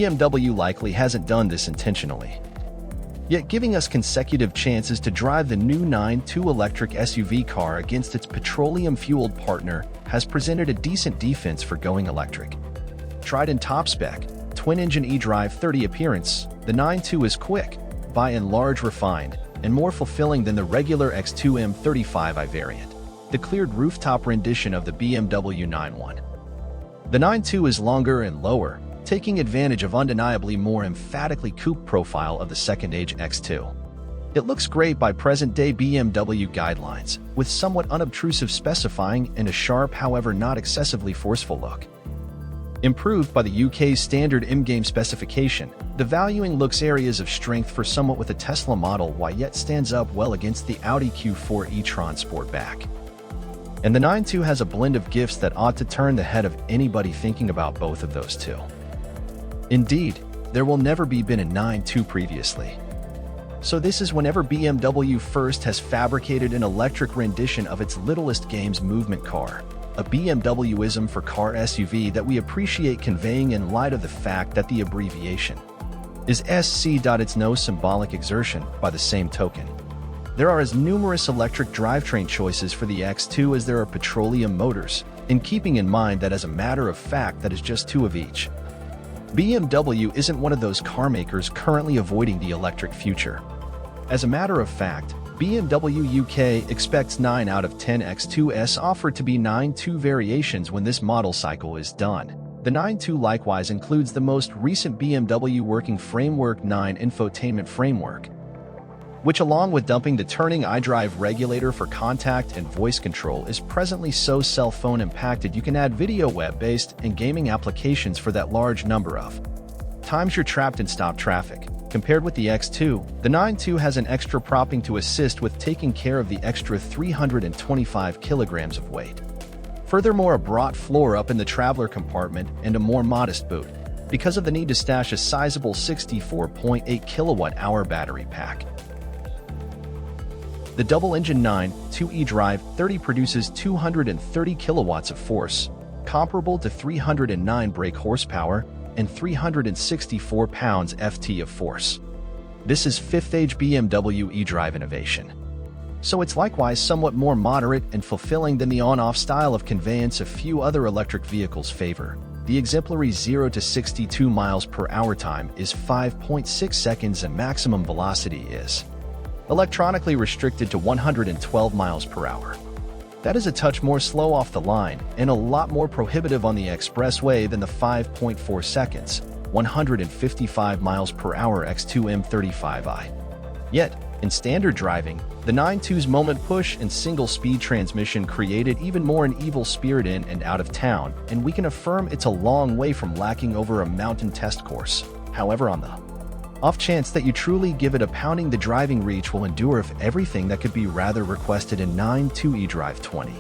BMW likely hasn't done this intentionally, yet giving us consecutive chances to drive the new 9.2 electric SUV car against its petroleum-fueled partner has presented a decent defense for going electric. Tried in top-spec, twin-engine eDrive 30 appearance, the 9.2 is quick, by and large refined, and more fulfilling than the regular X2 M35i variant, the cleared rooftop rendition of the BMW 9.1. The 9.2 is longer and lower, taking advantage of undeniably more emphatically coupe profile of the second-age X2. It looks great by present-day BMW guidelines, with somewhat unobtrusive specifying and a sharp, however not excessively forceful look. Improved by the UK's standard M-game specification, the valuing looks areas of strength for somewhat with a Tesla Model Y, yet stands up well against the Audi Q4 e-tron Sportback. And the 9.2 has a blend of gifts that ought to turn the head of anybody thinking about both of those two. Indeed, there will never be been a 9.2 previously. So this is whenever BMW first has fabricated an electric rendition of its littlest games movement car, a BMWism for car SUV that we appreciate conveying in light of the fact that the abbreviation is SC. It's no symbolic exertion by the same token. There are as numerous electric drivetrain choices for the X2 as there are petroleum motors, in keeping in mind that as a matter of fact that is just two of each. BMW isn't one of those car makers currently avoiding the electric future. As a matter of fact, BMW UK expects 9 out of 10 X2s offered to be 9.2 variations when this model cycle is done. The 9.2 likewise includes the most recent BMW Working Framework 9 infotainment framework, which along with dumping the turning iDrive regulator for contact and voice control is presently so cell phone impacted you can add video web-based and gaming applications for that large number of times you're trapped in stop traffic. Compared with the X2, the 9.2 has an extra propping to assist with taking care of the extra 325 kilograms of weight. Furthermore, a brought floor up in the traveler compartment and a more modest boot, because of the need to stash a sizable 64.8 kilowatt-hour battery pack. The double-engine 9.2 eDrive 30 produces 230 kilowatts of force, comparable to 309 brake horsepower and 364 pounds-ft of force. This is fifth-age BMW eDrive innovation. So it's likewise somewhat more moderate and fulfilling than the on-off style of conveyance a few other electric vehicles favor. The exemplary 0 to 62 miles per hour time is 5.6 seconds and maximum velocity is electronically restricted to 112 miles per hour. That is a touch more slow off the line and a lot more prohibitive on the expressway than the 5.4 seconds, 155 miles per hour X2 M35i. Yet, in standard driving, the 9.2's moment push and single-speed transmission created even more an evil spirit in and out of town, and we can affirm it's a long way from lacking over a mountain test course. However, on the off chance that you truly give it a pounding, the driving reach will endure if everything that could be rather requested in 9.2 eDrive 20.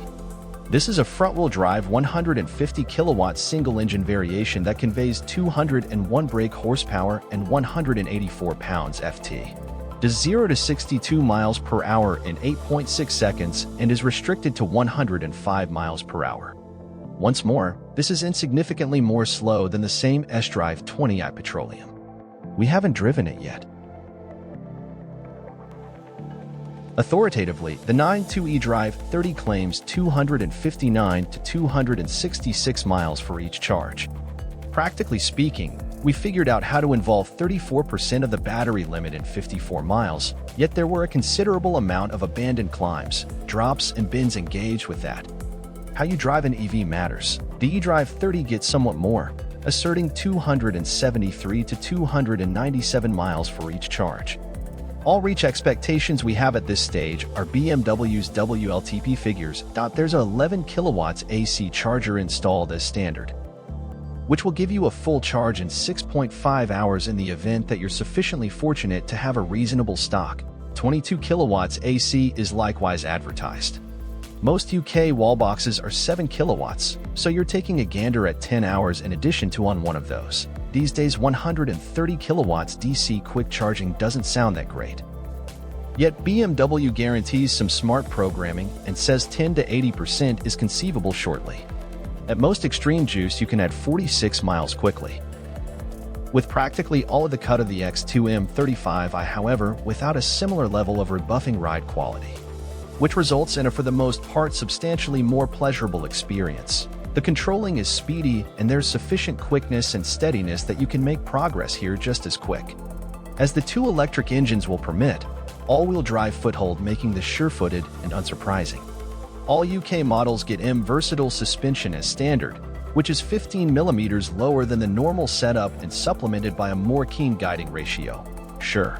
This is a front-wheel drive 150 kilowatt single-engine variation that conveys 201 brake horsepower and 184 pounds-ft. Does 0 to 62 miles per hour in 8.6 seconds and is restricted to 105 miles per hour. Once more, this is insignificantly more slow than the same S-Drive 20i Petroleum. We haven't driven it yet. Authoritatively, the 9.2 eDrive 30 claims 259 to 266 miles for each charge. Practically speaking, we figured out how to involve 34% of the battery limit in 54 miles, yet there were a considerable amount of abandoned climbs, drops, and bends engaged with that. How you drive an EV matters. The eDrive 30 gets somewhat more, asserting 273 to 297 miles for each charge. All reach expectations we have at this stage are BMW's WLTP figures. There's a 11 kilowatts AC charger installed as standard, which will give you a full charge in 6.5 hours in the event that you're sufficiently fortunate to have a reasonable stock. 22 kilowatts AC is likewise advertised. Most UK wall boxes are 7 kilowatts, so you're taking a gander at 10 hours in addition to on one of those. These days 130 kilowatts DC quick charging doesn't sound that great. Yet BMW guarantees some smart programming and says 10 to 80% is conceivable shortly. At most extreme juice you can add 46 miles quickly. with practically all of the cut of the X2 M35i, however, without a similar level of rebuffing ride quality, which results in a for the most part substantially more pleasurable experience. The controlling is speedy, and there's sufficient quickness and steadiness that you can make progress here just as quick as the two electric engines will permit, all-wheel drive foothold making this sure-footed and unsurprising. All UK models get versatile suspension as standard, which is 15 millimeters lower than the normal setup and supplemented by a more keen guiding ratio. Sure,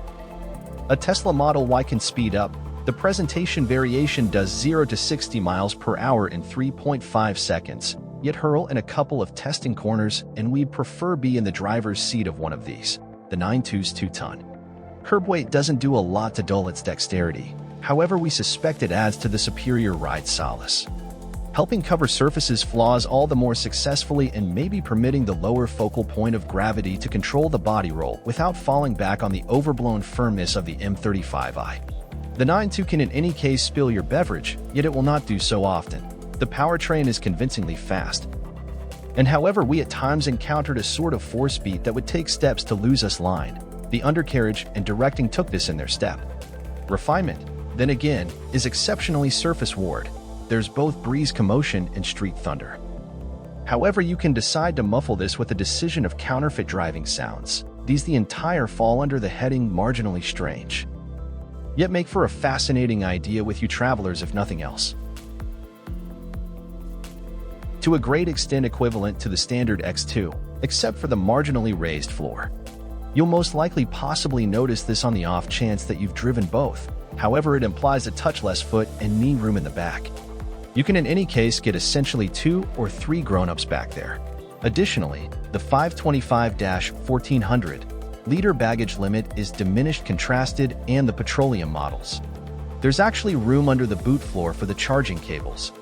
a Tesla Model Y can speed up. The presentation variation does 0 to 60 miles per hour in 3.5 seconds, yet hurl in a couple of testing corners, and we'd prefer be in the driver's seat of one of these. The 9.2's 2-ton curb weight doesn't do a lot to dull its dexterity. However, we suspect it adds to the superior ride solace, helping cover surfaces flaws all the more successfully and maybe permitting the lower focal point of gravity to control the body roll without falling back on the overblown firmness of the M35i. The 9.2 can in any case spill your beverage, yet it will not do so often. The powertrain is convincingly fast, and however we at times encountered a sort of force beat that would take steps to lose us line, the undercarriage and directing took this in their step. Refinement, then again, is exceptionally surface-ward. There's both breeze commotion and street thunder. However, you can decide to muffle this with a decision of counterfeit driving sounds. These the entire fall under the heading marginally strange, yet make for a fascinating idea with you travelers if nothing else. To a great extent equivalent to the standard X2, except for the marginally raised floor. You'll most likely possibly notice this on the off chance that you've driven both. However, it implies a touch less foot and knee room in the back. You can in any case get essentially 2 or 3 grown-ups back there. Additionally, the 525-1400 baggage limit is diminished contrasted and the petroleum models. There's actually room under the boot floor for the charging cables.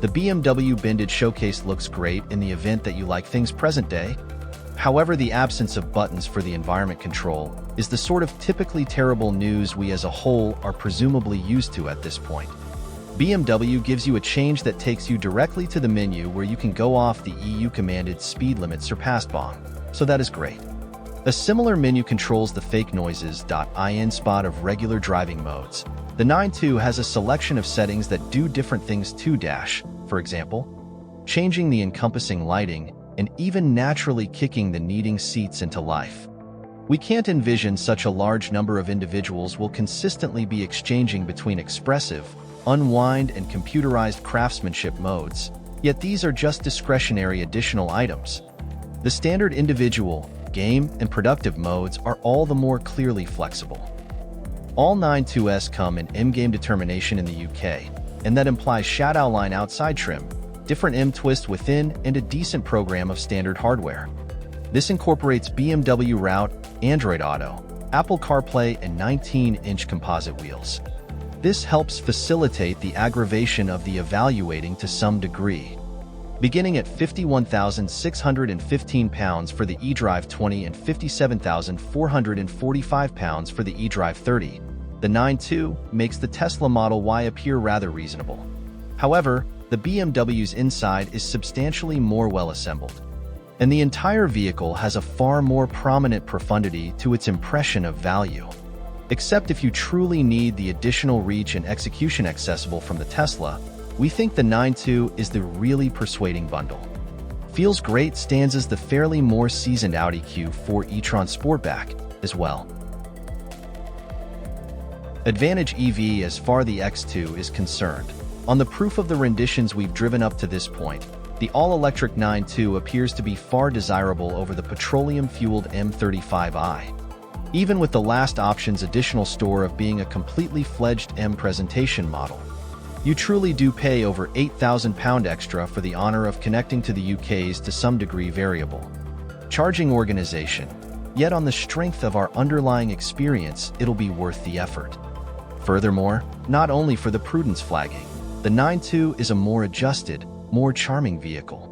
The BMW bended showcase looks great in the event that you like things present day. However, the absence of buttons for the environment control is the sort of typically terrible news we as a whole are presumably used to at this point. BMW gives you a change that takes you directly to the menu where you can go off the EU-commanded speed limit surpassed bong, so that is great. A similar menu controls the fake noises.in spot of regular driving modes. The 9.2 has a selection of settings that do different things to dash, for example, changing the encompassing lighting and even naturally kicking the kneading seats into life. We can't envision such a large number of individuals will consistently be exchanging between expressive, unwind, and computerized craftsmanship modes, yet these are just discretionary additional items. The standard individual, game, and productive modes are all the more clearly flexible. All 9.2s come in M-game determination in the UK, and that implies shadow line outside trim, different M-twist within, and a decent program of standard hardware. This incorporates BMW Route, Android Auto, Apple CarPlay, and 19-inch composite wheels. This helps facilitate the aggravation of the evaluating to some degree. Beginning at £51,615 for the eDrive 20 and £57,445 for the eDrive 30, the 9.2 makes the Tesla Model Y appear rather reasonable. However, the BMW's inside is substantially more well-assembled, and the entire vehicle has a far more prominent profundity to its impression of value. Except if you truly need the additional reach and execution accessible from the Tesla, we think the 9.2 is the really persuading bundle. Feels great stands as the fairly more seasoned Audi Q4 e-tron Sportback as well. Advantage EV as far the X2 is concerned. On the proof of the renditions we've driven up to this point, the all-electric 9.2 appears to be far desirable over the petroleum-fueled M35i. Even with the last option's additional store of being a completely fledged M presentation model, you truly do pay over £8,000 extra for the honor of connecting to the UK's to some degree variable charging organization. Yet on the strength of our underlying experience, it'll be worth the effort. Furthermore, not only for the prudence flagging, the 9.2 is a more adjusted, more charming vehicle.